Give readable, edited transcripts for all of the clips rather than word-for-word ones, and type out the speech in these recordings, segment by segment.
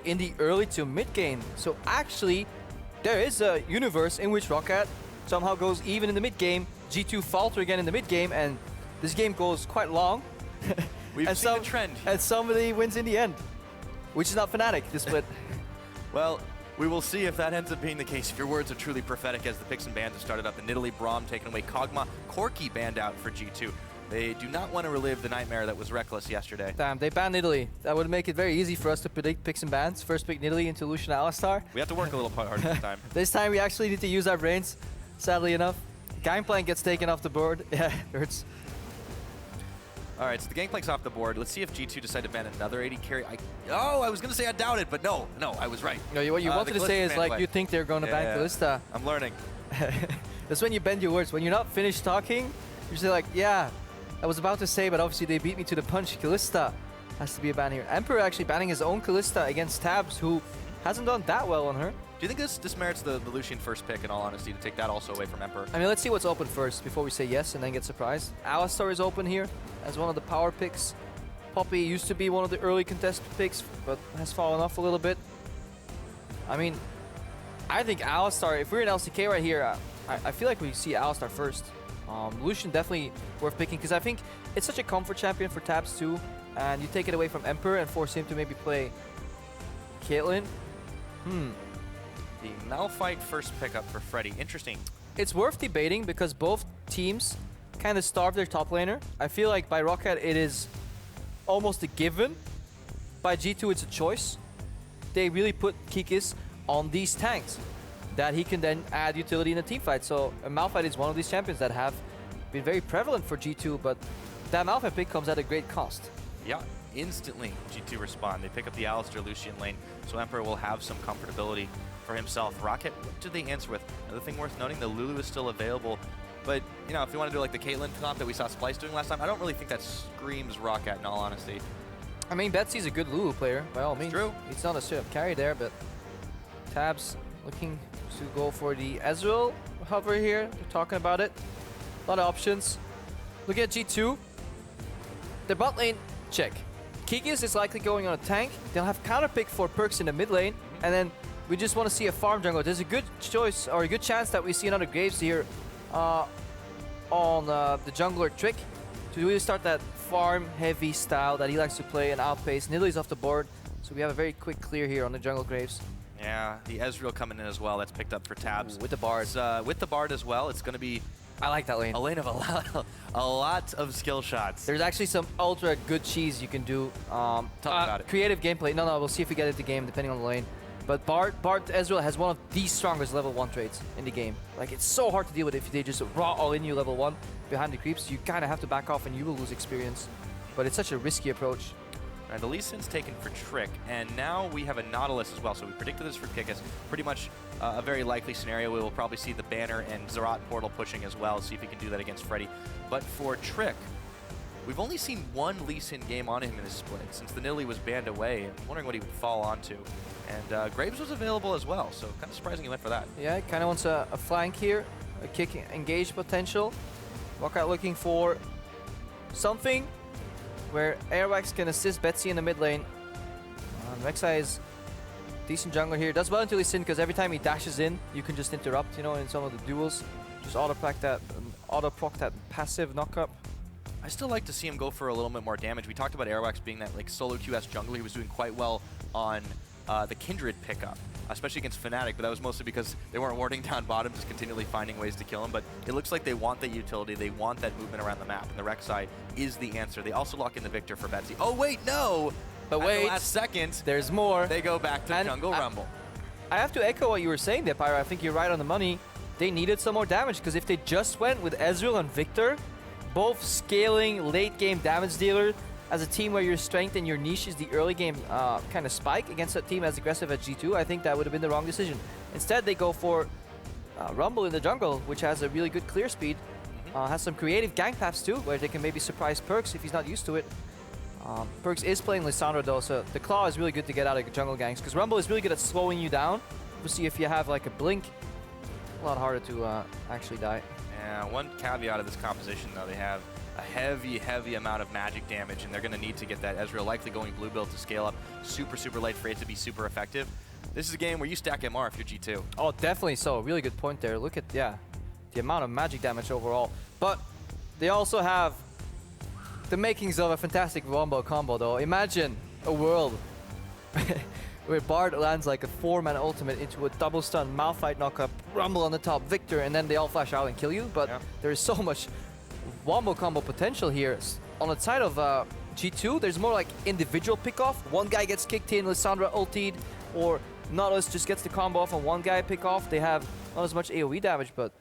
in the early to mid game. So actually, there is a universe in which ROCCAT somehow goes even in the mid game. G2 falter again in the mid game, and this game goes quite long. We've seen a trend. And somebody wins in the end, which is not Fnatic, the split. Well, we will see if that ends up being the case. If your words are truly prophetic, as the picks and bans have started up in Italy, Braum taken away, Kog'Maw, Corki banned out for G2. They do not want to relive the nightmare that was Reckless yesterday. Damn, they banned Italy. That would make it very easy for us to predict picks and bans. First pick Italy into Lucian Alistar. We have to work a little harder this time. This time we actually need to use our brains, sadly enough. Gangplank gets taken off the board. Yeah, it hurts. All right, so the Gangplank's off the board. Let's see if G2 decide to ban another AD carry. I was going to say I doubt it, but no, I was right. No, what you wanted to say is like you think they're going to ban Kalista. I'm learning. That's when you bend your words. When you're not finished talking, you say like, yeah, I was about to say, but obviously they beat me to the punch. Kalista has to be a ban here. Emperor actually banning his own Kalista against Tabs, who hasn't done that well on her. Do you think this merits the Lucian first pick, in all honesty, to take that also away from Emperor? I mean, let's see what's open first before we say yes and then get surprised. Alistar is open here as one of the power picks. Poppy used to be one of the early contested picks, but has fallen off a little bit. I mean, I think Alistar, if we're in LCK right here, I feel like we see Alistar first. Lucian definitely worth picking, because I think it's such a comfort champion for Tabs too, and you take it away from Emperor and force him to maybe play Caitlyn. The Malphite first pickup for Freddy. Interesting. It's worth debating because both teams kind of starve their top laner. I feel like by ROCCAT it is almost a given. By G2 it's a choice. They really put Kikis on these tanks that he can then add utility in a team fight. So Malphite is one of these champions that have been very prevalent for G2, but that Malphite pick comes at a great cost. Yeah, instantly G2 respond. They pick up the Alistar Lucian lane, so Emperor will have some comfortability for himself. ROCCAT, what do they answer with? Another thing worth noting, the Lulu is still available. But, you know, if you want to do like the Caitlyn comp that we saw Splice doing last time, I don't really think that screams ROCCAT, in all honesty. I mean, Betsy's a good Lulu player, by all means. True. He's not a straight up carry there, but Tabs looking to go for the Ezreal hover here. They're talking about it. A lot of options. Look at G2. Their bot lane, check. Kikis is likely going on a tank. They'll have counter pick for Perks in the mid lane, and then we just want to see a farm jungle. There's a good choice, or a good chance that we see another Graves here on the jungler Trick to really start that farm-heavy style that he likes to play and outpace. Nidalee off the board, so we have a very quick clear here on the jungle Graves. Yeah, the Ezreal coming in as well. That's picked up for Tabs. Ooh, with the Bard. With the Bard as well, it's going to be... I like that lane. A lane of a lot of skill shots. There's actually some ultra good cheese you can do. Talk about it. Creative gameplay. No, we'll see if we get it the game depending on the lane. But Bard Ezreal has one of the strongest level 1 trades in the game. Like, it's so hard to deal with if they just raw all in you level 1 behind the creeps. You kind of have to back off and you will lose experience. But it's such a risky approach. Right, the Lee Sin's taken for Trick, and now we have a Nautilus as well. So we predicted this for Kikis. Pretty much a very likely scenario. We will probably see the Banner and Zerat portal pushing as well, see if he can do that against Freddy. But for Trick, we've only seen one Lee Sin game on him in this split since the Nidalee was banned away. I'm wondering what he would fall onto. And Graves was available as well, so kind of surprising he went for that. Yeah, he kind of wants a flank here, a kick engage potential. ROCCAT looking for something where Airwax can assist Betsy in the mid lane. Rek'Sai is decent jungler here. Does well until he's in, because every time he dashes in, you can just interrupt, you know, in some of the duels. Just auto-proc that passive knockup. I still like to see him go for a little bit more damage. We talked about Airwax being that like solo QS jungler. He was doing quite well on the Kindred pickup, especially against Fnatic, but that was mostly because they weren't warding down bottom, just continually finding ways to kill him. But it looks like they want that utility, they want that movement around the map, and the Rek'Sai is the answer. They also lock in the Victor for Betsy. Oh wait, no! But wait, at the last second, there's more. They go back to Jungle Rumble. I have to echo what you were saying there, Pyro. I think you're right on the money. They needed some more damage, because if they just went with Ezreal and Victor, both scaling late game damage dealer, as a team where your strength and your niche is the early game kind of spike against a team as aggressive as G2, I think that would have been the wrong decision. Instead, they go for Rumble in the jungle, which has a really good clear speed. Has some creative gank paths too, where they can maybe surprise Perks if he's not used to it. Perks is playing Lissandra though, so the Claw is really good to get out of jungle ganks, because Rumble is really good at slowing you down. Obviously, if you have like a blink, a lot harder to actually die. Yeah, one caveat of this composition though, they have a heavy amount of magic damage, and they're going to need to get that Ezreal likely going blue build to scale up super late for it to be super effective. This is a game where you stack MR if you're G2. Oh, definitely so. Really good point there. Look at, yeah, the amount of magic damage overall. But they also have the makings of a fantastic wombo combo, though. Imagine a world where Bard lands like a 4-man ultimate into a double stun, Malphite knockup, Rumble on the top, Victor, and then they all flash out and kill you. But there is so much wombo combo potential here. On the side of G2, there's more like individual pick-off. One guy gets kicked in, Lissandra ultied, or Nautilus just gets the combo off on one guy pick off. They have not as much AoE damage, but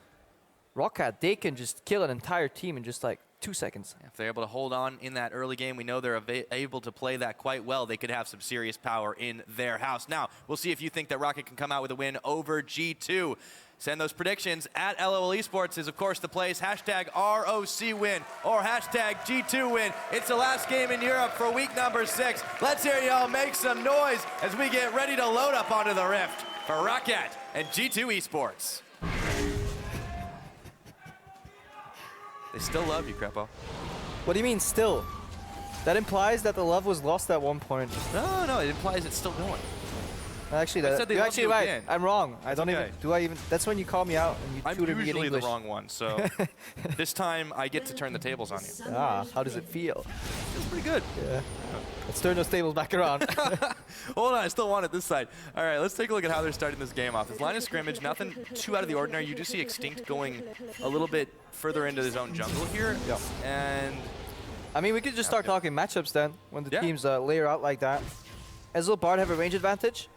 ROCCAT, they can just kill an entire team in just like 2 seconds. If they're able to hold on in that early game, we know they're able to play that quite well. They could have some serious power in their house. Now, we'll see if you think that ROCCAT can come out with a win over G2. Send those predictions at LOL Esports is, of course, the place. Hashtag ROC win or hashtag G2 win. It's the last game in Europe for week number 6. Let's hear y'all make some noise as we get ready to load up onto the Rift for ROCCAT and G2 Esports. They still love you, Crepo. What do you mean still? That implies that the love was lost at one point. No, it implies it's still going. Actually, you're actually right. Again. I'm wrong. I don't even. Do I even? That's when you call me out and you tutor me in English. I'm usually the wrong one, so this time I get to turn the tables on you. Ah, how does it feel? It's pretty good. Yeah. Let's turn those tables back around. Hold on, I still want it this side. All right, let's take a look at how they're starting this game off. This line of scrimmage, nothing too out of the ordinary. You do see Extinct going a little bit further into his own jungle here. Yep. And I mean, we could just start talking matchups then when the teams layer out like that. Ezreal Bard have a range advantage.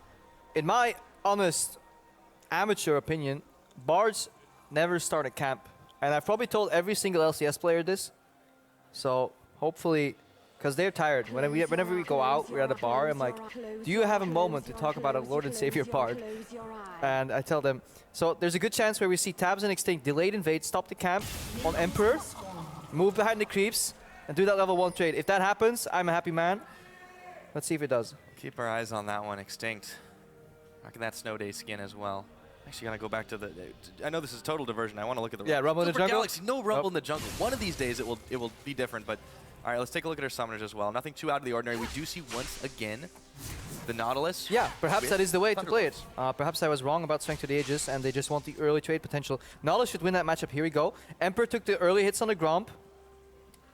In my honest amateur opinion, Bards never start a camp. And I've probably told every single LCS player this. So hopefully, because they're tired. Whenever we go out, we're at a bar, I'm like, do you have a moment to talk about a Lord and Savior Bard? And I tell them, so there's a good chance where we see Tabs and Extinct delayed invade, stop the camp on Emperor, move behind the creeps, and do that level 1 trade. If that happens, I'm a happy man. Let's see if it does. Keep our eyes on that one, Extinct. Rocking that Snow Day skin as well. Actually, gotta go back to the. I know this is total diversion. I want to look at the. Yeah, Rumble in the jungle. Galaxy, no Rumble in the jungle. One of these days it will be different. But all right, let's take a look at our summoners as well. Nothing too out of the ordinary. We do see once again the Nautilus. Yeah, perhaps that is the way to play it. Perhaps I was wrong about Strength to the Aegis, and they just want the early trade potential. Nautilus should win that matchup. Here we go. Emperor took the early hits on the Gromp.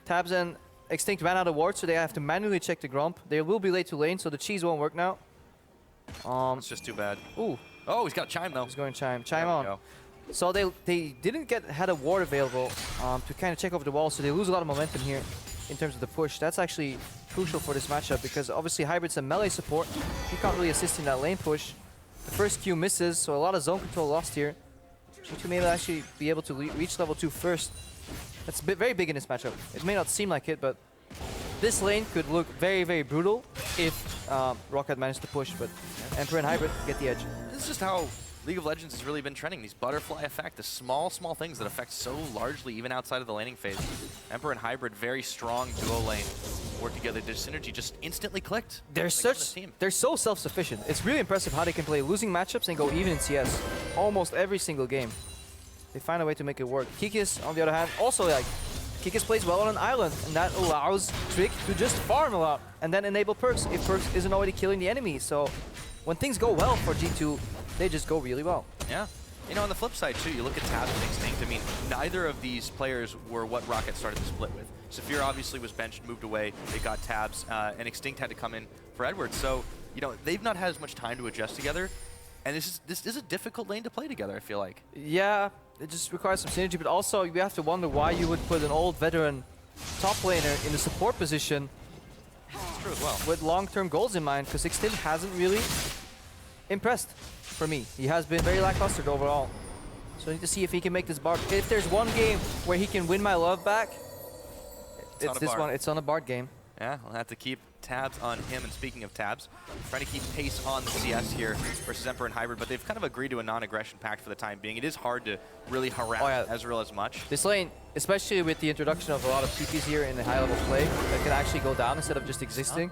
Tabs and Extinct ran out of wards, so they have to manually check the Gromp. They will be late to lane, so the cheese won't work now. It's just too bad. Ooh. Oh, he's got Chime though. He's going Chime. Chime on. So they didn't had a ward available to kind of check over the wall, so they lose a lot of momentum here in terms of the push. That's actually crucial for this matchup because obviously Hybrid's a melee support. He can't really assist in that lane push. The first Q misses, so a lot of zone control lost here. G2 may actually be able to reach level 2 first. That's very big in this matchup. It may not seem like it, but this lane could look very brutal if ROCCAT managed to push, but Emperor and Hybrid get the edge. This is just how League of Legends has really been trending. These butterfly effect, the small things that affect so largely even outside of the laning phase. Emperor and Hybrid, very strong duo lane, work together. Their synergy just instantly clicked. They're so self-sufficient. It's really impressive how they can play losing matchups and go even in CS almost every single game. They find a way to make it work. Kikis, on the other hand, also like Kikis plays well on an island, and that allows Trick to just farm a lot and then enable Perks if Perks isn't already killing the enemy. So when things go well for G2, they just go really well. Yeah. You know, on the flip side, too, you look at Tabs and Extinct. I mean, neither of these players were what ROCCAT started the split with. Saphir obviously was benched, moved away. They got Tabs, and Extinct had to come in for Edward. So, you know, they've not had as much time to adjust together. And this is a difficult lane to play together, I feel like. Yeah, it just requires some synergy, but also you have to wonder why you would put an old veteran top laner in the support position. That's true as well. With long-term goals in mind, because Extinct hasn't really impressed for me. He has been very lackluster overall. So I need to see if he can make this Bard. If there's one game where he can win my love back, it's this one. It's on a Bard game. Yeah, we'll have to keep tabs on him. And speaking of tabs, trying to keep pace on the CS here versus Emperor and Hybrid, but they've kind of agreed to a non-aggression pact for the time being. It is hard to really harass Ezreal as much. This lane, especially with the introduction of a lot of TPs here in the high-level play, that can actually go down instead of just existing.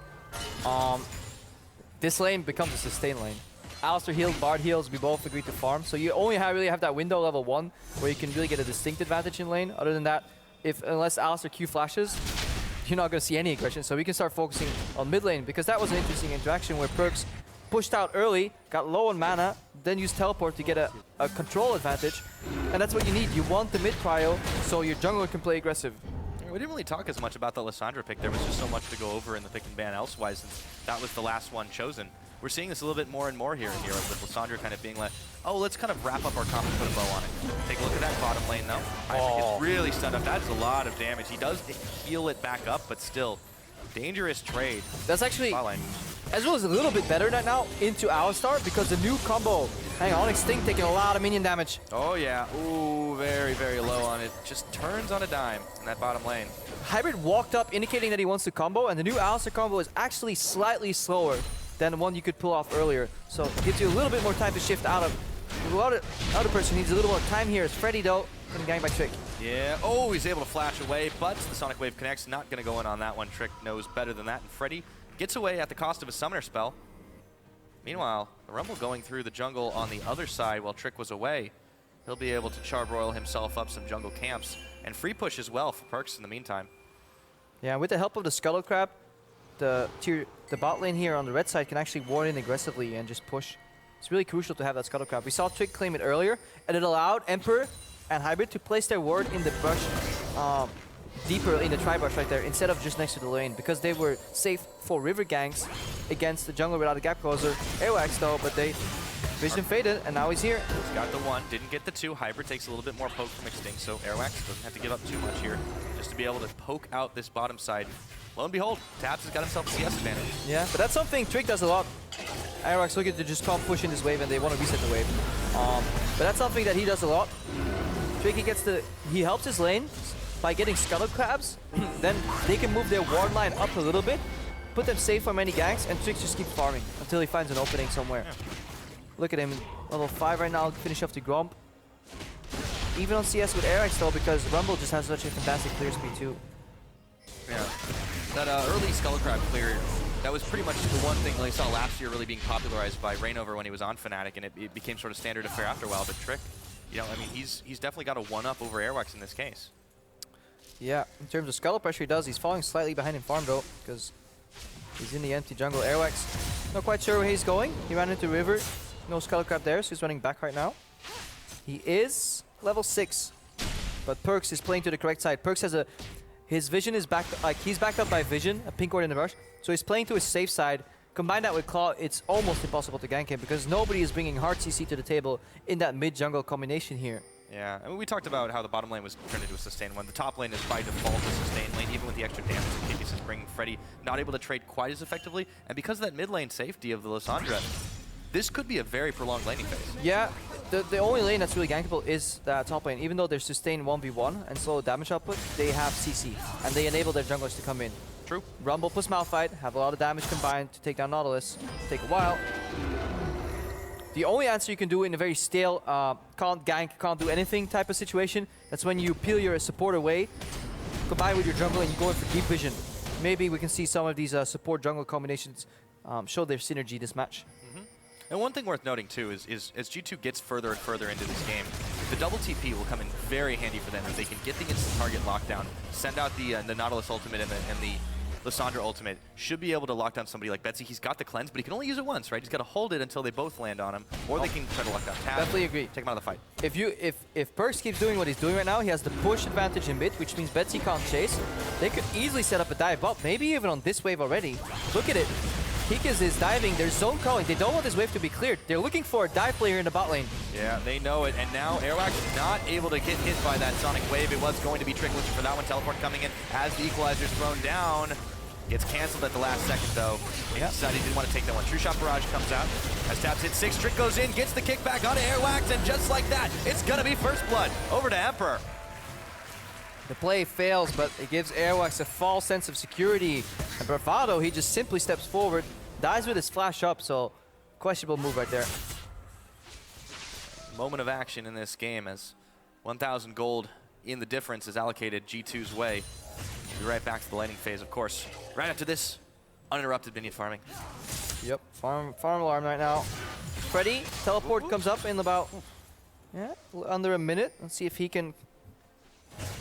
This lane becomes a sustain lane. Alistar heals, Bard heals, we both agree to farm. So you only really have that window level 1 where you can really get a distinct advantage in lane. Other than that, unless Alistair Q flashes, you're not going to see any aggression. So we can start focusing on mid lane, because that was an interesting interaction where Perkz pushed out early, got low on mana, then used teleport to get a control advantage. And that's what you need. You want the mid prio so your jungler can play aggressive. We didn't really talk as much about the Lissandra pick. There was just so much to go over in the pick and ban elsewise, since that was the last one chosen. We're seeing this a little bit more and more here in Europe, with Lissandra kind of being like, oh, let's kind of wrap up our comp and put a bow on it. Take a look at that bottom lane, though. Isaac is really stunned up. That's a lot of damage. He does heal it back up, but still, dangerous trade. That's actually, Ezreal is a little bit better right now into Alistar, because the new combo, hang on, Extinct taking a lot of minion damage. Oh yeah, ooh, very, very low on it. Just turns on a dime in that bottom lane. Hybrid walked up indicating that he wants to combo, and the new Alistar combo is actually slightly slower than the one you could pull off earlier. So it gives you a little bit more time to shift out of. The other person needs a little more time here is Freddy, though, getting ganked by Trick. Yeah, oh, he's able to flash away, but the Sonic Wave connects. Not going to go in on that one. Trick knows better than that, and Freddy gets away at the cost of a summoner spell. Meanwhile, the Rumble going through the jungle on the other side while Trick was away. He'll be able to charbroil himself up some jungle camps, and free push as well for Perkz in the meantime. Yeah, with the help of the Scuttle Crab, the bot lane here on the red side can actually ward in aggressively and just push. It's really crucial to have that Scuttle Crab. We saw Trick claim it earlier, and it allowed Emperor and Hybrid to place their ward in the brush, deeper in the tri-brush right there, instead of just next to the lane, because they were safe for river ganks against the jungler without a gap closer. Airwax though, but they vision faded, and now he's here. He's got the one, didn't get the two. Hybrid takes a little bit more poke from Extinct, so Airwax doesn't have to give up too much here, just to be able to poke out this bottom side. Lo and behold, Tabs has got himself a CS advantage. Yeah, but that's something Trick does a lot. Airwax looking to just come push in this wave, and they want to reset the wave. But that's something that he does a lot. Trick, he helps his lane by getting Scuttle Crabs. Then they can move their ward line up a little bit, put them safe from any ganks, and Trick just keeps farming until he finds an opening somewhere. Yeah. Look at him, level 5 right now, finish off the Gromp. Even on CS with Airx though, because Rumble just has such a fantastic clear speed too. Yeah, that early Skull Crab clear, that was pretty much the one thing we saw last year really being popularized by Reignover when he was on Fnatic, and it became sort of standard of fare after a while. But Trick, you know, I mean, he's definitely got a one-up over Airwax in this case. Yeah, in terms of Scuttle pressure he does, he's falling slightly behind in farm though, because he's in the empty jungle. Airwax, not quite sure where he's going. He ran into River, no Scuttle Crab there, so he's running back right now. He is level 6, but Perkz is playing to the correct side. Perkz has his vision is backed, like he's backed up by vision, a pink ward in the rush, so he's playing to his safe side. Combine that with Claw, it's almost impossible to gank him because nobody is bringing hard CC to the table in that mid-jungle combination here. Yeah, I mean, we talked about how the bottom lane was turned into a sustain one. The top lane is by default a sustain lane, even with the extra damage that KPS is bringing. Freddy not able to trade quite as effectively, and because of that mid lane safety of the Lissandra, this could be a very prolonged laning phase. Yeah, the only lane that's really gankable is that top lane. Even though they're sustained 1v1 and slow damage output, they have CC, and they enable their junglers to come in. True. Rumble plus Malphite have a lot of damage combined to take down Nautilus. Take a while. The only answer you can do in a very stale, can't gank, can't do anything type of situation, that's when you peel your support away, combine with your jungle, and you go in for deep vision. Maybe we can see some of these support jungle combinations show their synergy this match. And one thing worth noting too is as G2 gets further and further into this game, the double TP will come in very handy for them if they can get the instant target lockdown, send out the Nautilus ultimate and the Lissandra ultimate, should be able to lock down somebody like Betsy. He's got the cleanse, but he can only use it once, right? He's got to hold it until they both land on him, or they can try to lock down Tab. Definitely agree. Take him out of the fight. If Perkz keeps doing what he's doing right now, he has the push advantage in mid, which means Betsy can't chase. They could easily set up a dive up, maybe even on this wave already. Look at it. Kikis is diving, they're zone calling, they don't want this wave to be cleared. They're looking for a dive player in the bot lane. Yeah, they know it, and now Airwax is not able to get hit by that Sonic Wave. It was going to be Trick looking for that one. Teleport coming in as the Equalizer's thrown down. Gets cancelled at the last second though. He decided he didn't want to take that one. True Shot Barrage comes out. As Tabs hits 6, Trick goes in, gets the kickback onto Airwax, and just like that, it's gonna be first blood. Over to Emperor. The play fails, but it gives Airwax a false sense of security. And Bravado, he just simply steps forward, dies with his flash up, so questionable move right there. Moment of action in this game as 1,000 gold in the difference is allocated G2's way. We'll be right back to the laning phase, of course. Right after this, uninterrupted minion farming. Yep, farm alarm right now. Freddy, teleport comes up in about under a minute. Let's see if he can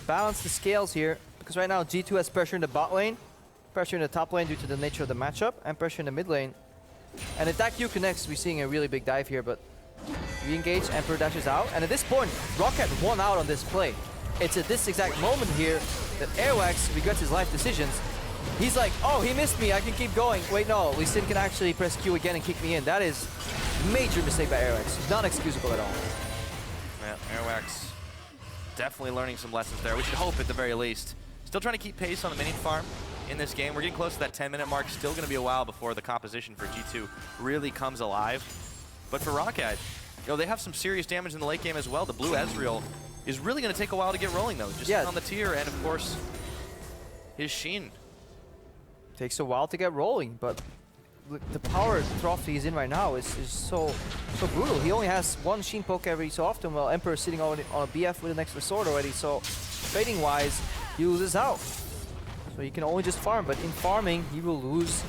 balance the scales here, because right now G2 has pressure in the bot lane, pressure in the top lane due to the nature of the matchup, and pressure in the mid lane. And if that Q connects, we're seeing a really big dive here, but re-engage, Emperor dashes out, and at this point, ROCCAT won out on this play. It's at this exact moment here that ROC regrets his life decisions. He's like, oh, he missed me, I can keep going. Wait, no, Lee Sin can actually press Q again and kick me in. That is a major mistake by ROC. Not excusable at all. Yeah, ROC definitely learning some lessons there. We should hope at the very least. Still trying to keep pace on the minion farm in this game. We're getting close to that 10-minute mark. Still going to be a while before the composition for G2 really comes alive. But for ROCCAT, they have some serious damage in the late game as well. The blue Ezreal is really going to take a while to get rolling, though. Just on the tier, and of course, his Sheen. Takes a while to get rolling, but the power trophy he's in right now is so brutal. He only has one Sheen poke every so often, while Emperor is sitting on a BF with an extra sword already, so trading-wise, he loses out. So he can only just farm, but in farming, he will lose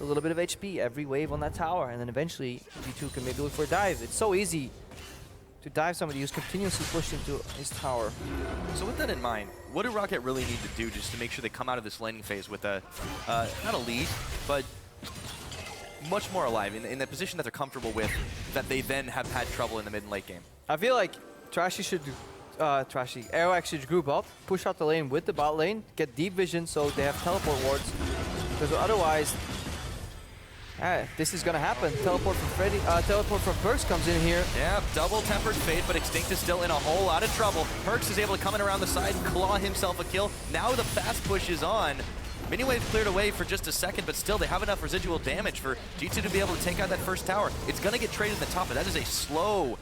a little bit of HP every wave on that tower, and then eventually G2 can maybe look for a dive. It's so easy to dive somebody who's continuously pushed into his tower. So with that in mind, what do ROCCAT really need to do just to make sure they come out of this laning phase with a, not a lead, but much more alive, in the position that they're comfortable with, that they then have had trouble in the mid and late game? I feel like ROC should group up, push out the lane with the bot lane, get deep vision so they have teleport wards, because otherwise, this is gonna happen. Teleport from Freddy, teleport from Perks comes in here. Yeah, double tempered fate, but Extinct is still in a whole lot of trouble. Perks is able to come in around the side and claw himself a kill. Now the fast push is on. Miniwave cleared away for just a second, but still they have enough residual damage for G2 to be able to take out that first tower. It's gonna get traded in the top, but that is a slow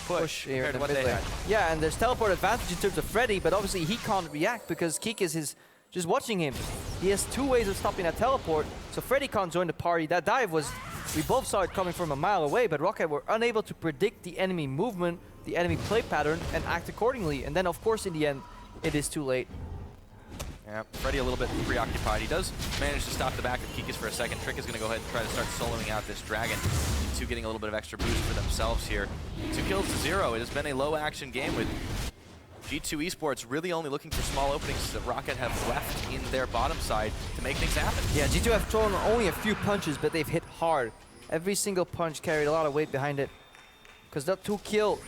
push here compared in to the what they had. Yeah, and there's teleport advantage in terms of Freddy, but obviously he can't react because Keek is just watching him. He has two ways of stopping that teleport, so Freddy can't join the party. That dive was, we both saw it coming from a mile away, but ROCCAT were unable to predict the enemy movement, the enemy play pattern, and act accordingly. And then, of course, in the end, it is too late. Yeah, Freddy a little bit preoccupied. He does manage to stop the back of Kikas for a second. Trick is going to go ahead and try to start soloing out this dragon. G2 getting a little bit of extra boost for themselves here. 2 kills to 0. It has been a low-action game with G2 Esports really only looking for small openings that ROCCAT have left in their bottom side to make things happen. Yeah, G2 have thrown only a few punches, but they've hit hard. Every single punch carried a lot of weight behind it. Because that 2-kill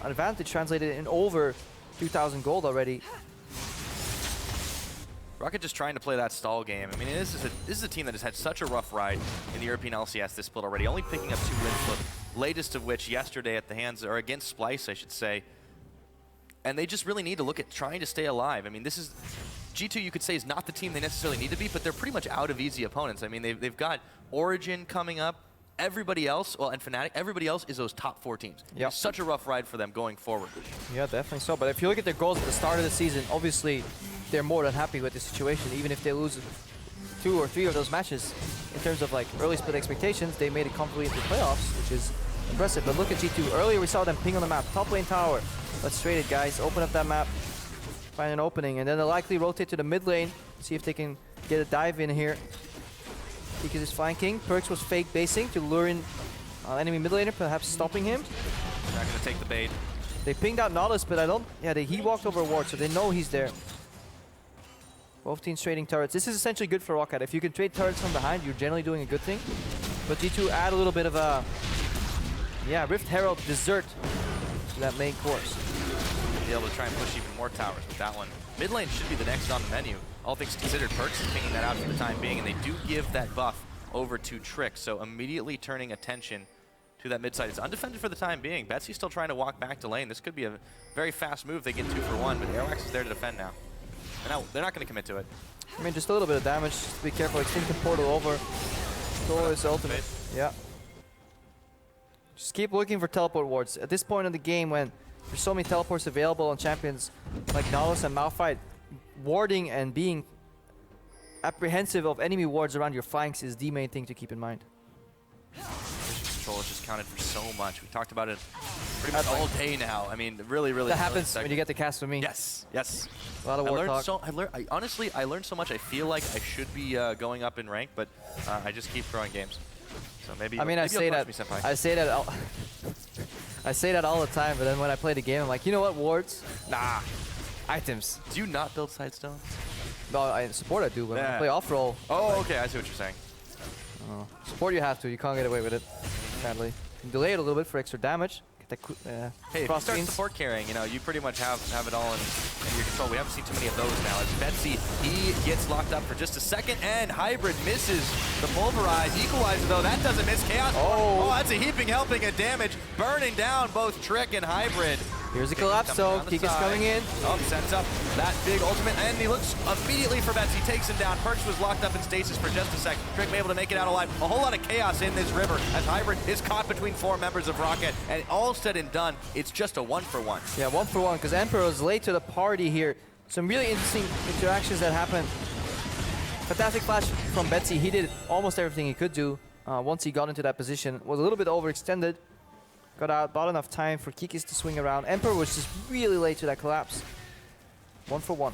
advantage translated in over 2,000 gold already. ROCCAT just trying to play that stall game. I mean, this is a team that has had such a rough ride in the European LCS this split already, only picking up 2 wins, the latest of which yesterday at the hands, or against Splice, I should say. And they just really need to look at trying to stay alive. I mean, this is, G2 you could say is not the team they necessarily need to be, but they're pretty much out of easy opponents. I mean, they've got Origin coming up. Everybody else, well, and Fnatic, everybody else is those top 4 teams. Yep. It's such a rough ride for them going forward. Yeah, definitely so. But if you look at their goals at the start of the season, obviously they're more than happy with the situation. Even if they lose 2 or 3 of those matches, in terms of like early split expectations, they made it comfortably into the playoffs, which is impressive. But look at G2. Earlier we saw them ping on the map. Top lane tower. Let's trade it, guys. Open up that map. Find an opening. And then they'll likely rotate to the mid lane. See if they can get a dive in here. Because he's flanking. Perks was fake basing to lure in enemy mid laner, perhaps stopping him. Not going to take the bait. They pinged out Nautilus, but I don't... Yeah, he walked over a ward, so they know he's there. Both teams trading turrets. This is essentially good for ROCCAT. If you can trade turrets from behind, you're generally doing a good thing. But G2 add a little bit of a... Yeah, Rift Herald dessert to that main course. Be able to try and push even more towers with that one. Mid lane should be the next on the menu. All things considered, Perks is pinging that out for the time being, and they do give that buff over to Trick, so immediately turning attention to that mid side. It's undefended for the time being. Betsy's still trying to walk back to lane. This could be a very fast move. They get 2 for 1, but ROC is there to defend now. They're not going to commit to it. I mean, just a little bit of damage. Just be careful. Extinct portal over. Thor is ultimate. Yeah. Just keep looking for teleport wards. At this point in the game, when there's so many teleports available on champions like Nautilus and Malphite, warding and being apprehensive of enemy wards around your flanks is the main thing to keep in mind. Vision control has just counted for so much. We talked about it pretty much all day now. I mean, really. That happens when you get the cast from me. Yes, yes. A lot of ward talk. Honestly, I learned so much. I feel like I should be going up in rank, but I just keep throwing games. So maybe. I mean, maybe I say that. I say that all the time, but then when I play the game, I'm like, you know what, wards? Nah. Items. Do you not build Sightstone? No, I support I do, but when I play off-roll. Oh, okay, I see what you're saying. Support you have to, you can't get away with it, sadly. You delay it a little bit for extra damage. Get that hey, if you start support carrying, you know, you pretty much have it all in your control. We haven't seen too many of those now. As Betsy, he gets locked up for just a second, and Hybrid misses the Pulverize. Equalizer, though, that doesn't miss. Chaos. Oh, that's a heaping helping of damage, burning down both Trick and Hybrid. Here's a collapse, though. Kick is coming in. Oh, sends up that big ultimate, and he looks immediately for Betsy. Takes him down. Perks was locked up in stasis for just a sec. Trick able to make it out alive. A whole lot of chaos in this river as Hybrid is caught between 4 members of ROCCAT, and all said and done, it's just a 1-for-1. Yeah, 1-for-1, because Emperor was late to the party here. Some really interesting interactions that happened. Fantastic flash from Betsy. He did almost everything he could do once he got into that position. Was a little bit overextended. Got out, bought enough time for Kikis to swing around. Emperor was just really late to that collapse. 1-for-1.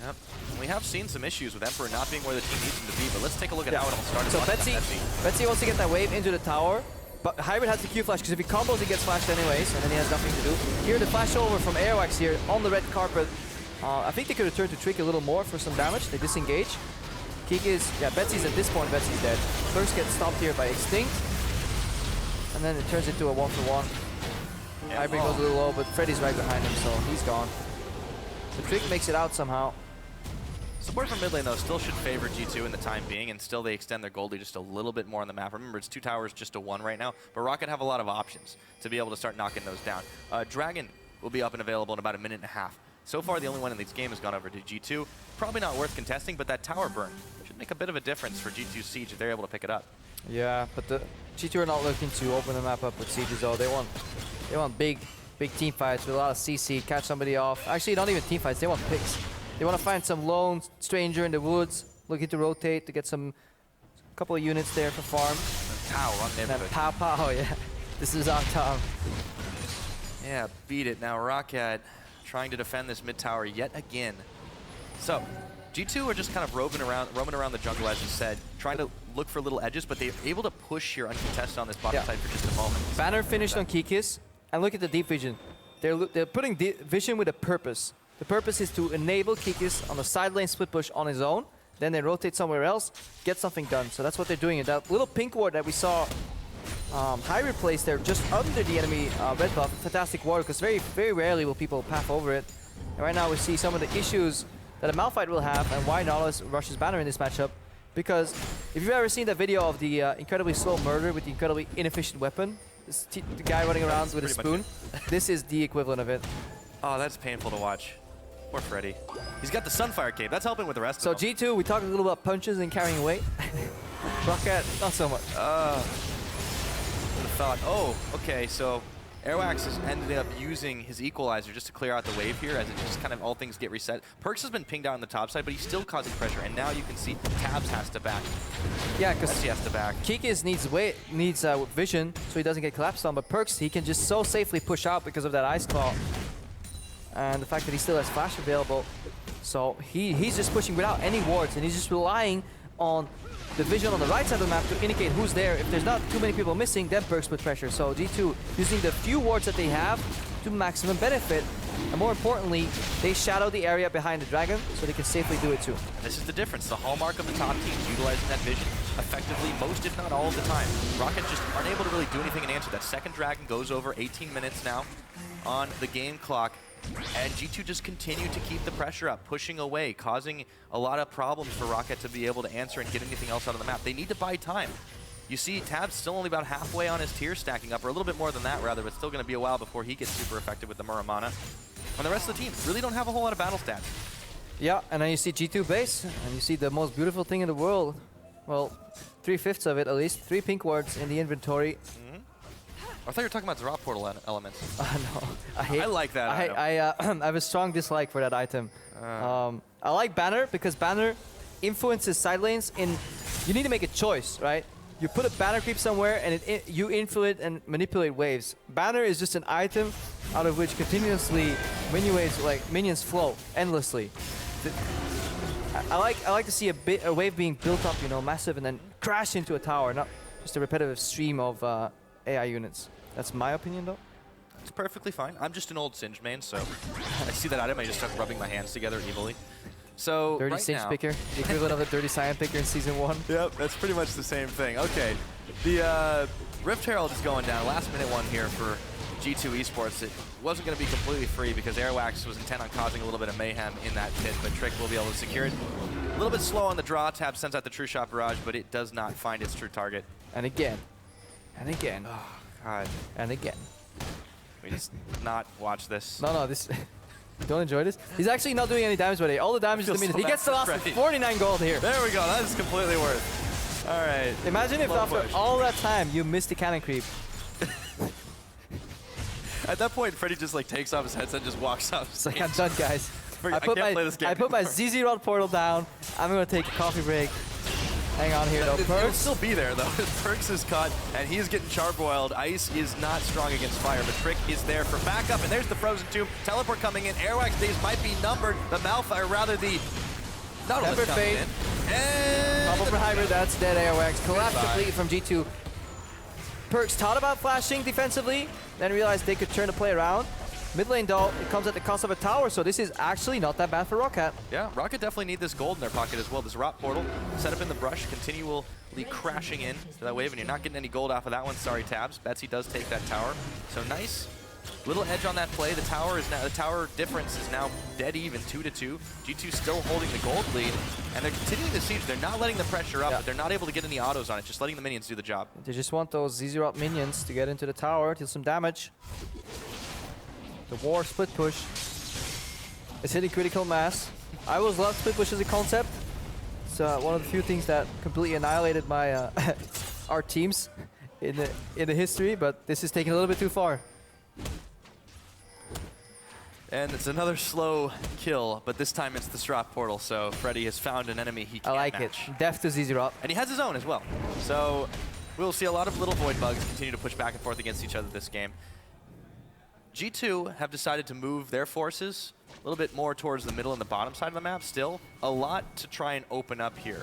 Yep. We have seen some issues with Emperor not being where the team needs him to be, but let's take a look at how it all started. So Betsy wants to get that wave into the tower, but Hybrid has the Q flash, because if he combos, he gets flashed anyways, and then he has nothing to do. Here, the flash over from Airwax here on the red carpet. I think they could return to Trick a little more for some damage. They disengage. Kikis, yeah, Betsy's at this point, Betsy's dead. First gets stopped here by Extinct. And then it turns into a 1-for-1. Yeah, Hybrid goes a little low, but Freddy's right behind him, so he's gone. The Trick makes it out somehow. Support from mid lane, though, still should favor G2 in the time being, and still they extend their Goldie just a little bit more on the map. Remember, it's 2 towers, just a 1 right now, but ROCCAT have a lot of options to be able to start knocking those down. Dragon will be up and available in about a minute and a half. So far, the only one in this game has gone over to G2. Probably not worth contesting, but that tower burn should make a bit of a difference for G2's Siege if they're able to pick it up. Yeah, but the G2 are not looking to open the map up with Sieges, though. They want big team fights with a lot of CC, catch somebody off. Actually, not even team fights, they want picks. They want to find some lone stranger in the woods, looking to rotate to get some couple of units there for farm. Pow on and then pow, yeah. This is our time. Yeah, beat it. Now ROCCAT trying to defend this mid tower yet again. So, G2 are just kind of roaming around the jungle, as you said, trying to look for little edges, but they're able to push here uncontested on this bottom side for just a moment. Banner finished on Kikis, and look at the deep vision. They're putting vision with a purpose. The purpose is to enable Kikis on the side lane split push on his own, then they rotate somewhere else, get something done. So that's what they're doing. And that little pink ward that we saw Hybrid place there just under the enemy red buff, fantastic ward, because very rarely will people path over it. And right now we see some of the issues that a Malphite will have and why Nautilus rushes Banner in this matchup. Because if you've ever seen that video of the incredibly slow murder with the incredibly inefficient weapon, the guy running around with a spoon, this is the equivalent of it. Oh, that's painful to watch. Poor Freddy. He's got the Sunfire cape. That's helping with the rest of them. So G2, we talked a little about punches and carrying weight. ROCCAT, not so much. Would have thought, oh, okay, so Airwax has ended up using his equalizer just to clear out the wave here, as it just kind of all things get reset. Perks has been pinged out on the top side, but he's still causing pressure, and now you can see Tabs has to back. Yeah, because he has to back. Kikis needs vision, so he doesn't get collapsed on, but Perks, he can just so safely push out because of that Ice Claw. And the fact that he still has flash available. So he's just pushing without any wards, and he's just relying on the vision on the right side of the map to indicate who's there. If there's not too many people missing, then Perks put pressure. So G2 using the few wards that they have to maximum benefit. And more importantly, they shadow the area behind the dragon so they can safely do it too. And this is the difference. The hallmark of the top teams utilizing that vision effectively most, if not all of the time. ROCCAT just aren't able to really do anything in answer. That second dragon goes over 18 minutes now on the game clock. And G2 just continue to keep the pressure up, pushing away, causing a lot of problems for ROCCAT to be able to answer and get anything else out of the map. They need to buy time. You see Tab's still only about halfway on his tier stacking up, or a little bit more than that rather, but still going to be a while before he gets super effective with the Muramana. And the rest of the team really don't have a whole lot of battle stats. Yeah, and then you see G2 base, and you see the most beautiful thing in the world. Well, 3/5 of it at least, 3 pink wards in the inventory. I thought you were talking about Zerat portal elements. No, I like that item. I have a strong dislike for that item. I like Banner because Banner influences side lanes in... You need to make a choice, right? You put a Banner creep somewhere and you influence and manipulate waves. Banner is just an item out of which continuously minions flow endlessly. I like to see a wave being built up, you know, massive, and then crash into a tower, not just a repetitive stream of AI units. That's my opinion, though. It's perfectly fine. I'm just an old Singed main, so I see that item, I just start rubbing my hands together evilly. So Dirty right Sage now, picker, the equivalent of the Dirty Cyan picker in Season 1. Yep, that's pretty much the same thing. Okay, the Rift Herald is going down. Last minute one here for G2 Esports. It wasn't going to be completely free because Airwax was intent on causing a little bit of mayhem in that pit, but Trick will be able to secure it. A little bit slow on the draw. Tab sends out the True Shot Barrage, but it does not find its true target. And again. And again. Oh, God. And again. We just not watch this. No, this... Don't enjoy this. He's actually not doing any damage with it. All the damage is limited. He gets the last 49 gold here. There we go. That is completely worth. All right. Imagine if after all that time you missed the cannon creep. At that point, Freddy just like takes off his headset and just walks off. It's like, I'm done, guys. I can't play this game I put my ZZ Rod portal down. I'm going to take a coffee break. Hang on here, though. It'll still be there, though. Perks is caught, and he's getting charbroiled. Ice is not strong against fire, but Trick is there for backup, and there's the Frozen Tomb. Teleport coming in. Airwax days might be numbered. The Malphite, or rather the... Pepper Fade. Bubble for Hybrid, that's dead Airwax. Collapse completely from G2. Perks thought about flashing defensively, then realized they could turn the play around. Mid lane though, it comes at the cost of a tower, so this is actually not that bad for ROCCAT. Yeah, ROCCAT definitely need this gold in their pocket as well. This ROC portal set up in the brush, continually crashing in to that wave, and you're not getting any gold off of that one. Sorry, Tabs. Betsy does take that tower. So nice little edge on that play. The tower difference is now dead even, 2-2. G2 still holding the gold lead, and they're continuing the siege. They're not letting the pressure up, but they're not able to get any autos on it, just letting the minions do the job. They just want those ZZ Rot minions to get into the tower, deal some damage. The war split push is hitting critical mass. I always loved split push as a concept. It's one of the few things that completely annihilated my our teams in the history, but this is taking a little bit too far. And it's another slow kill, but this time it's the Strop portal, so Freddy has found an enemy he can't match. I like it. Death to ZZ Rot. And he has his own as well. So we'll see a lot of little Void Bugs continue to push back and forth against each other this game. G2 have decided to move their forces a little bit more towards the middle and the bottom side of the map. Still, a lot to try and open up here.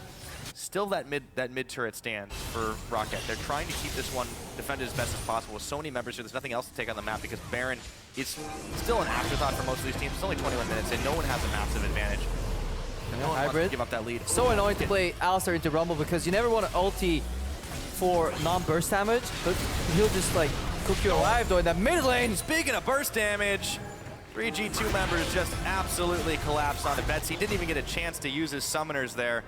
Still that mid turret stand for ROCCAT. They're trying to keep this one defended as best as possible. With so many members here, there's nothing else to take on the map because Baron is still an afterthought for most of these teams. It's only 21 minutes and no one has a massive advantage. And no one wants to give up that lead. So annoying to play Alistar into Rumble because you never want to ulti for non-burst damage, but he'll just like cook you alive though in that mid lane. Speaking of burst damage, 3 G2 members just absolutely collapsed onto Betsy. Didn't even get a chance to use his summoners there,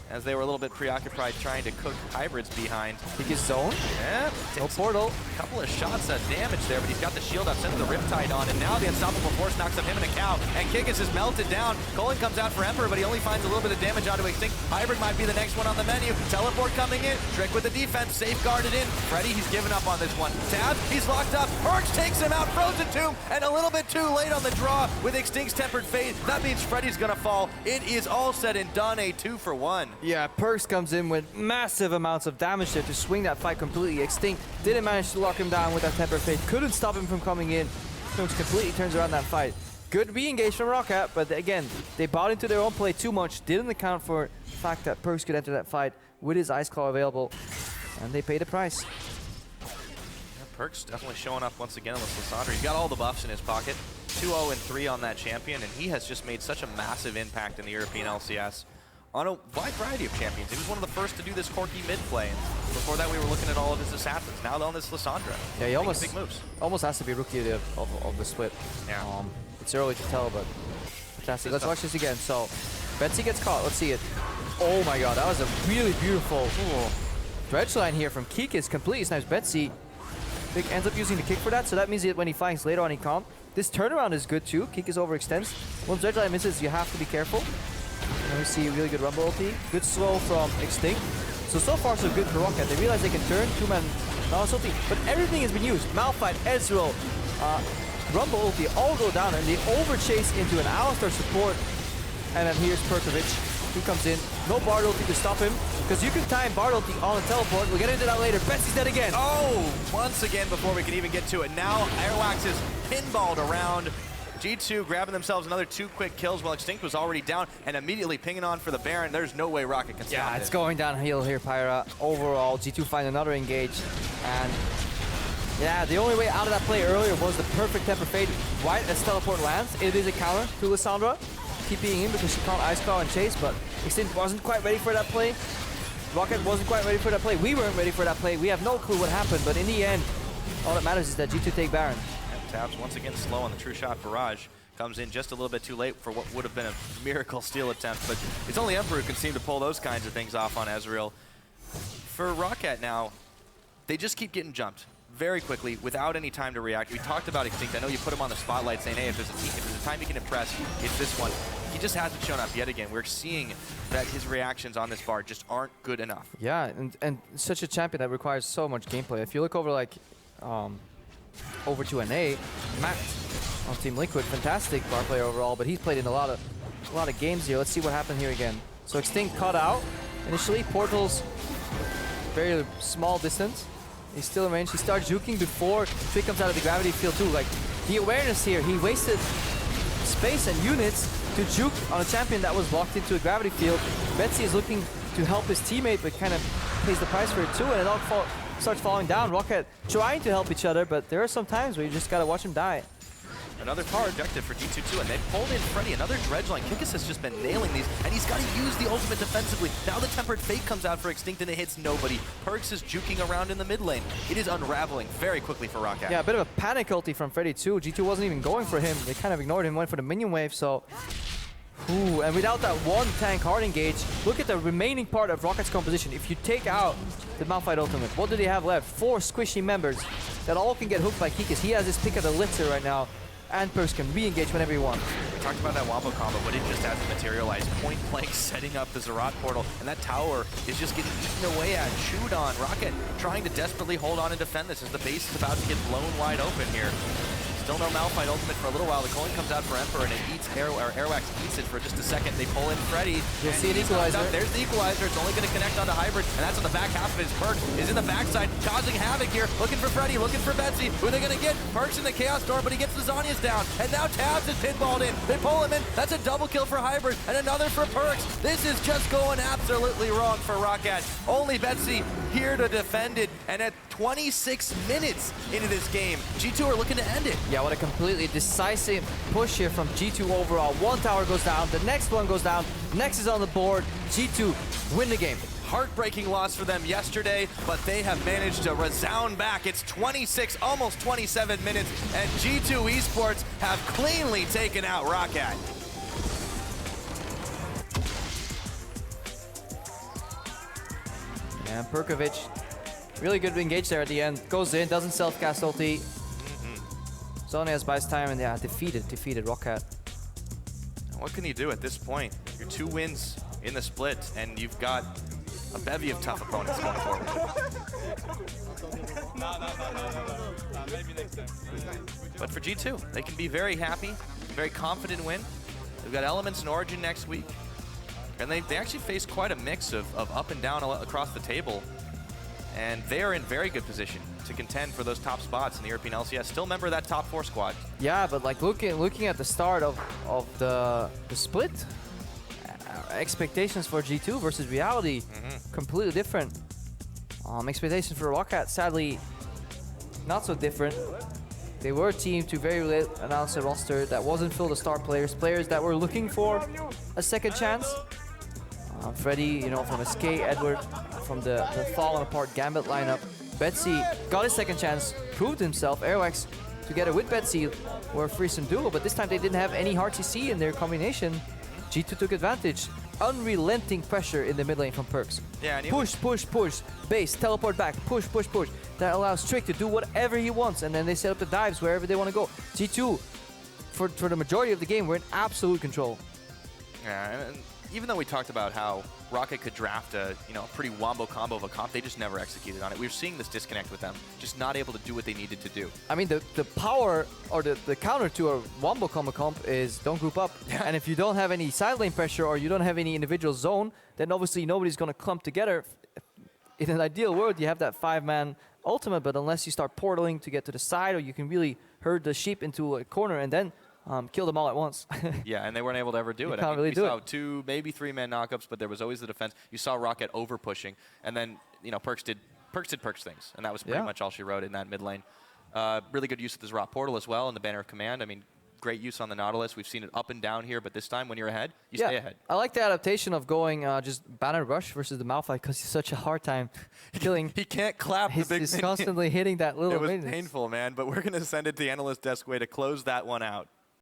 as they were a little bit preoccupied trying to cook hybrids behind. He gets zoned. Yeah. No portal. A couple of shots of damage there, but he's got the shield up, sends the Riptide on, and now the Unstoppable Force knocks up him and a cow, and Kikis is melted down. Colin comes out for Emperor, but he only finds a little bit of damage onto Extinct. Hybrid might be the next one on the menu. Teleport coming in. Trick with the defense, safeguarded in. Freddy, he's given up on this one. Tab, he's locked up. Perks takes him out. Frozen Tomb, and a little bit too late on the draw with Extinct's Tempered Fate. That means Freddy's gonna fall. It is all said and done, a 2-for-1. Yeah, Perks comes in with massive amounts of damage there to swing that fight completely. Extinct didn't manage to lock him down with that Tempered Fate. Couldn't stop him from coming in. Which completely turns around that fight. Good re-engage from ROCCAT, but again, they bought into their own play too much. Didn't account for the fact that Perks could enter that fight with his Ice Claw available. And they paid the price. Yeah, Perks definitely showing up once again with Lissandra. He's got all the buffs in his pocket. 2-0-3 on that champion, and he has just made such a massive impact in the European LCS on a wide variety of champions. He was one of the first to do this Corki mid play. And before that, we were looking at all of his assassins. Now on this Lissandra. Yeah, he almost big moves. Almost has to be rookie of the split. Yeah. It's early to tell, but fantastic. Let's watch this again. So, Betsy gets caught. Let's see it. Oh my god, that was a really beautiful dredge line here from Kikis. Completely snipes Betsy. Vic ends up using the kick for that, so that means that when he flanks later on, he can't. This turnaround is good too. Kikis overextends. Once dredge line misses, you have to be careful. And we see a really good Rumble ulti. Good slow from Extinct. So far so good for ROCCAT. They realize they can turn, two-man Nautilus ulti, but everything has been used. Malphite, Ezreal, Rumble ulti all go down, and they overchase into an Alistar support. And then here's Perkovic. He comes in. No Bard ulti to stop him, because you can time Bard ulti on a teleport. We'll get into that later. Betsy's dead again. Oh, once again before we can even get to it. Now Airwax is pinballed around G2 grabbing themselves another 2 quick kills while Extinct was already down and immediately pinging on for the Baron. There's no way ROCCAT can stop Yeah, it. it's going downhill here, Pyra. Overall, G2 find another engage. And yeah, the only way out of that play earlier was the perfect temper fade right as teleport lands. It is a counter to Lissandra. Keep being in because she can't Ice Claw and chase, but Extinct wasn't quite ready for that play. ROCCAT wasn't quite ready for that play. We weren't ready for that play. We have no clue what happened, but in the end, all that matters is that G2 take Baron. And Tabs once again slow on the true shot barrage. Comes in just a little bit too late for what would have been a miracle steal attempt, but it's only Emperor who can seem to pull those kinds of things off on Ezreal. For ROCCAT now, they just keep getting jumped very quickly without any time to react. We talked about Extinct. I know you put him on the spotlight saying, hey, if there's a time he can impress, it's this one. He just hasn't shown up yet again. We're seeing that his reactions on this bar just aren't good enough. Yeah, and such a champion that requires so much gameplay. If you look over like over to NA, Matt on Team Liquid, fantastic bar player overall, but he's played in a lot of games here. Let's see what happened here again. So Extinct cut out initially. Portal's very small distance. He's still in range. He starts juking before Trick comes out of the gravity field too. Like the awareness here, he wasted space and units to juke on a champion that was locked into a gravity field. Betsy is looking to help his teammate, but kind of pays the price for it too, and it all starts falling down. ROCCAT trying to help each other, but there are some times where you just gotta watch him die. Another power objective for G2 too, and they pulled in Freddy. Another dredge line. Kikis has just been nailing these, and he's got to use the ultimate defensively. Now the Tempered Fate comes out for Extinct, and it hits nobody. Perks is juking around in the mid lane. It is unraveling very quickly for ROCCAT. Yeah, a bit of a panic ulti from Freddy too. G2 wasn't even going for him. They kind of ignored him, went for the minion wave, so... Ooh, and without that one tank hard engage, look at the remaining part of ROCCAT's composition. If you take out the Malphite ultimate, what do they have left? 4 squishy members that all can get hooked by Kikis. He has his pick of the litter right now, and Perks can re-engage whenever he wants. We talked about that wombo combo, but it just hasn't materialized. Point blank setting up the Zerat portal, and that tower is just getting eaten away at, chewed on. ROCCAT trying to desperately hold on and defend this as the base is about to get blown wide open here. Still no Malphite ultimate for a little while. The coin comes out for Emperor, and it eats Airwax eats it for just a second. They pull in Freddy. You'll see an equalizer. There's the equalizer. It's only going to connect onto Hybrid, and that's on the back half of his Perk. Is in the backside, causing havoc here. Looking for Freddy, looking for Betsy. Who are they going to get? Perk's in the Chaos Storm, but he gets the Zhonya's down. And now Tabs is pinballed in. They pull him in. That's a double kill for Hybrid, and another for Perks. This is just going absolutely wrong for ROCCAT. Only Betsy here to defend it, and at 26 minutes into this game, G2 are looking to end it. Yeah, what a completely decisive push here from G2 overall. One tower goes down, the next one goes down, next is on the board. G2 win the game. Heartbreaking loss for them yesterday, but they have managed to resound back. It's 26, almost 27 minutes, and G2 Esports have cleanly taken out ROCCAT. And Perkovic, really good to engage there at the end. Goes in, doesn't self-cast ulti. Zhonya's buys time, and yeah, defeated ROCCAT. What can you do at this point? Your 2 wins in the split, and you've got a bevy of tough opponents going forward. Maybe next time. But for G2, they can be very happy, very confident win. They've got Elements and Origin next week. And they actually face quite a mix of up and down across the table. And they are in very good position to contend for those top spots in the European LCS. Still member of that top 4 squad. Yeah, but like looking at the start of the split, expectations for G2 versus reality, completely different. Expectations for ROCCAT, sadly, not so different. They were a team to very late announce a roster that wasn't filled with star players that were looking for a second chance. Freddy, you know, from SK, Edward, from the fallen apart Gambit lineup. Betsy got his second chance, proved himself. Airwax, together with Betsy, were a threesome duo, but this time they didn't have any hard CC in their combination. G2 took advantage. Unrelenting pressure in the mid lane from Perks. Yeah, push, base, teleport back, push. That allows Trick to do whatever he wants, and then they set up the dives wherever they want to go. G2, for the majority of the game, were in absolute control. Yeah, and even though we talked about how ROCCAT could draft a pretty wombo combo of a comp, they just never executed on it. We were seeing this disconnect with them, just not able to do what they needed to do. I mean, the power or the counter to a wombo comp is don't group up. Yeah. And if you don't have any side lane pressure or you don't have any individual zone, then obviously nobody's going to clump together. In an ideal world, you have that 5-man ultimate, but unless you start portaling to get to the side, or you can really herd the sheep into a corner and then kill them all at once. Yeah, and they weren't able to ever do it. Can't really we do saw it. 2, maybe 3-man knockups, but there was always the defense. You saw ROCCAT over pushing, and then Perks did Perks things, and that was pretty much all she wrote in that mid lane. Really good use of this ROC portal as well, and the banner of command. I mean, great use on the Nautilus. We've seen it up and down here, but this time when you're ahead, you stay ahead. I like the adaptation of going just banner rush versus the Malphite because he's such a hard time killing. He can't clap the big He's minion. constantly hitting that little It was minion. painful, man, but we're going to send it to the analyst desk way to close that one out.